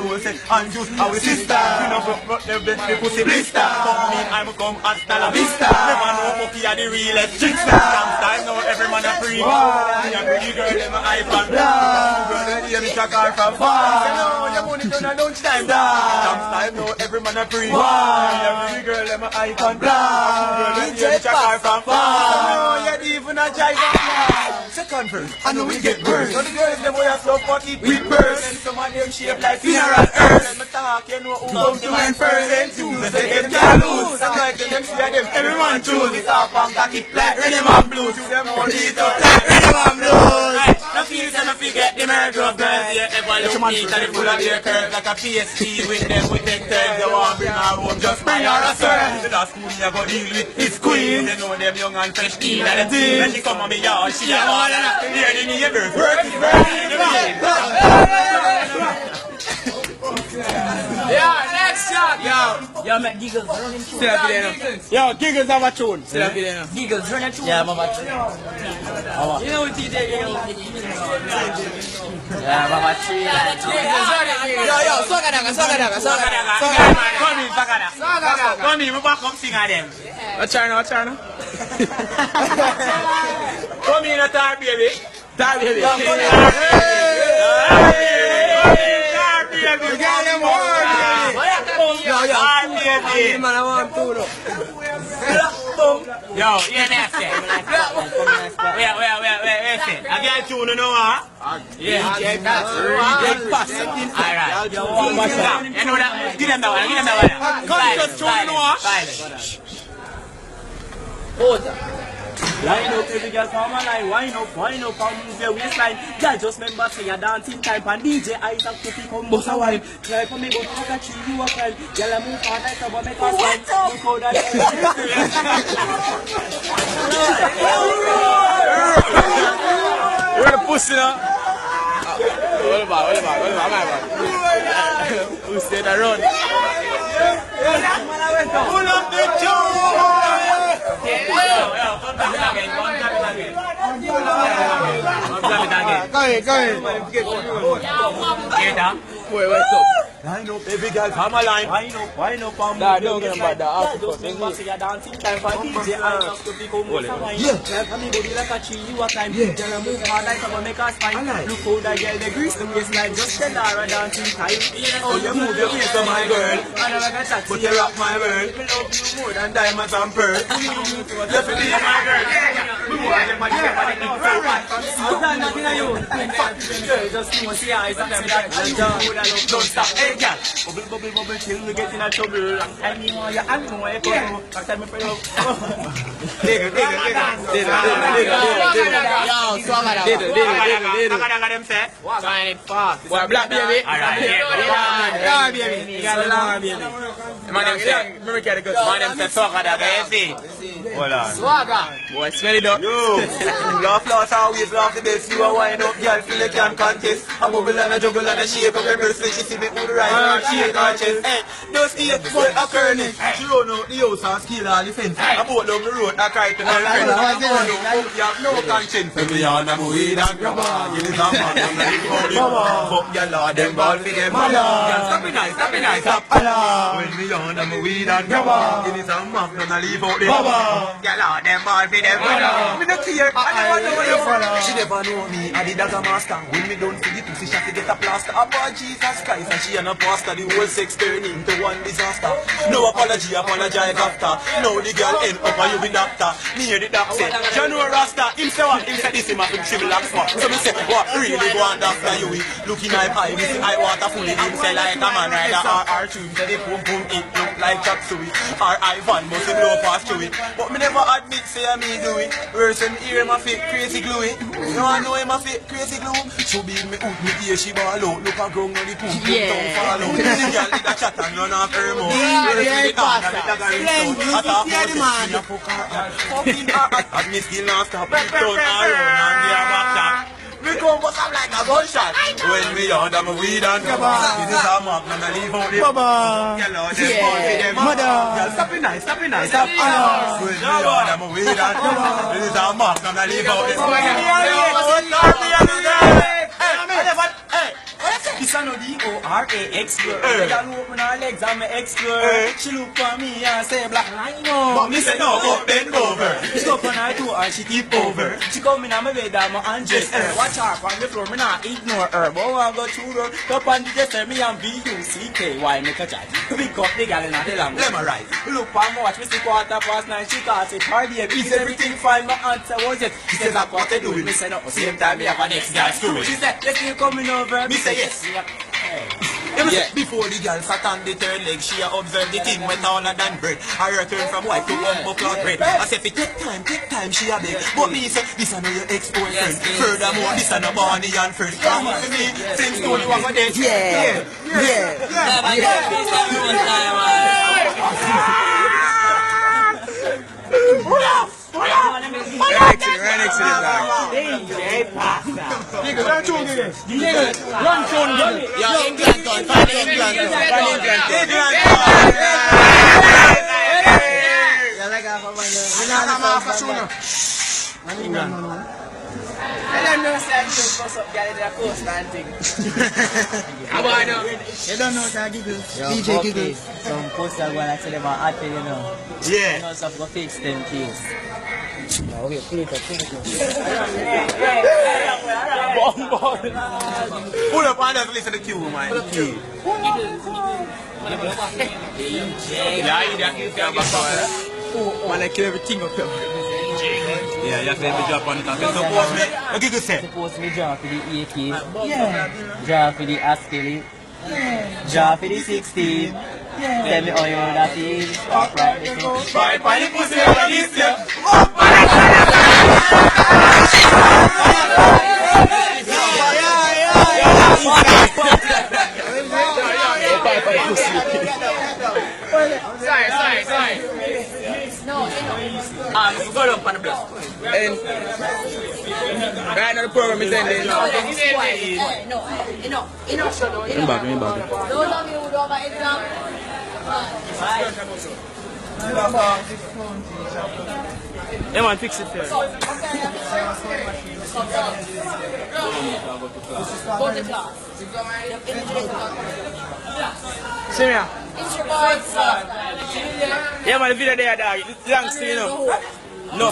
know say and just our sister. You know but the pussy blister. Come me I'm come hasta la vista. Never know Mucky are the realest trickster. Sometimes now every man a free. Me a pretty girl them a hype and blah. Girl they hear me track her from far. You know your money done at lunchtime. Sometimes now every man a free. Me a pretty girl them a hype and blah. Girl they hear me track her from far. You know you even a jive and blah. Second verse, I know we get burned. So the girls them way a slow pocket with birds. And some of them shape like funeral earth. And me talk, you know who come to mine first and choose. They say them can't lose. I'm like them see them, everyone choose. It's all from cocky like rhythm and blues. To them all these up like rhythm and blues. No feels and no forget the murder of girls. Yeah, ever look neat and they full of their curves. Like a PSP with them we take turns. They want bring her home, just bring her a serve. The last school you go deal with his queen. They know them young and fresh teen and the teen. When she come on me yard, she a all and I hear the neighbors work is working. Yeah, next shot. Yo, make Giggles running through. Still up there. Yo, Giggles have a tune. Still up there. Giggles running through. Yeah, Mama. You know what he did? Yeah, Mama Tree. Yo, Swagadaga. Come in, Bagada. Come in, we back up sing at them. What's now? Come in, tar baby. Tar baby. Man, I want to know. Yo, yeah, that's it. Wait. I get you, you know, huh? Yeah, Reject pass. Alright. You know that? Give them that one. Come just show you know, Hold line up, every girl come online. Wind up, and move your waistline. Girl, just remember say you're dancing time. And DJ eyes and cookie come bust a wine. Try for me, go to a tree, you a climb. Girl, I move hard like a bomb, make us wine. Look how that Where the pussy now? What about? Who stayed around? pull up the tune. Go ahead. Get up. Wait, what's up? Line up, every girl come alive. Wind up, and Nah, move don't your get about that. waistline. Just remember say you're dancing time. For DJ eyes and cookie come bust a wine. Try for me, go like a tree, you a climb. Girl, I move hard like a bomb, make us fine. Look how that girl, they grease the waistline. Just tell her a dancing time. Oh, you move your waist to my girl. I never got that. But you rock my world. Me love you more than diamonds and pearls. You feel my girl. Me want them body, them body, them body. Sometimes nothing of you. In fact, girl, just see my eyes and them that and Don't stop, hey girl. Bubble till we get in a trouble. And me want you and me want you come. Next time me pray up. Digga. Yo, Swagadaga. Swagadaga them say. Sign it fast. Boy, black baby. Yeah, baby. You got a long baby. Man, them say. Man, them say Swagadaga, you see. Hold on. Swagger. Boy, smell it up. Yo, laugh always laugh the best. You a wind up, girl, feel like can contest. A bubble and a juggle and a shake up every switch. She see me with the right and shake her chest. Hey, those eat boy a curling. She run out the house and skill all the fence. A boat down the road, a kite to her friends. You have no conscience. Every on a weed and grabber. Give it a man and a little body. Fuck your lord, them ball for them mother. Stop it nice, stop Allah. When me on a weed and grabber. Give it a man and a leave out the bubble. Your lord, them ball for them mother. Me no care, I never know you follow. She never know me, I did as a master. When me don't forget to see she get a plaster. Upon Jesus Christ and she and a pastor. The whole sex turn into one disaster. No apology, apologize after. Now the girl end up and you be doctor. Me hear the doc say, you know Rasta. Him say what? Him say this him a him shrivel like swap. So me say, what really go on after you? Looking at eye, me see eye water fully. Him say like a man rider or tune. Say the pum pum it look like chop suey. Or Ivan must be blow past through it. But me never admit say me do it. Worse than hear him a fake crazy glue it. No I know him a fake crazy glue. So big me out me ear she ball out. Look a ground on the pum pum down fall out. The girl did a chat and run off her mouth. Worse with the hand and the dagger in stone. I thought about it, she a fuck her. Fucking her and me still not stop. Turn her round and me a back shot. Me come bust up like a gunshot. When me under my weed and grabber. This is a mop and I leave out the baba. Girl out them ball for them mother. Girl stop it nice, stop Allah. When me under my weed and grabber. This is a mop and I leave out the baba. This I know D-O-R-A-X girl. The girl open her legs and me explore. She look for me and say black rhino. But me say no, go bend over. She go on her toe and she tip over. She come in on my bed and my undress her. Watch her on the floor, me not ignore her. But when I go through her, up on the dresser, me and B-U-C-K-Y make a chat. Pick up the girl in the lamb. Let me right. Look on me watch, me see 9:15. She calls it her babe. Is everything fine? My answer was yes. She says I what to do with me. Say no. Same time me have a next girl screw. She said, let's you coming over. Me say yes. Yeah. Before the girl sat on the third leg, she observed the thing went taller than bread. I return from white to bumbo clock bread. I said, take time, she a beg. But me say, this a know your ex-boyfriend. Furthermore, this a no Barney and first. Come with me, since Tony was a dead. Yeah. Right next to this DJ Pasta. Run tune. Yeah, England done. Find England done. I don't know say I just bust up girl in the coast and thing. You don't know how to giggle. DJ giggle. Some poster go and say them are hot, you know. Yeah. You know, some go fix them things. Okay, pull it up. Pull up and just listen to the cue, man. Yeah, you can back up. Man, I kill everything up here. Yeah, you have to drop on it and suppose me. What you say? Suppose me draw for the 80. Yeah. Draw for the Askelly. Yeah. Draw for the 16. Yeah. Tell me how you would have feel. Upright the thing. Right, find the pussy over this, yeah. Sorry. Go down on the block. And right now the program is ending. I'm back. Hey man, fix it here. See me here. Yeah man, the video there, dog. It's long still, you know. No.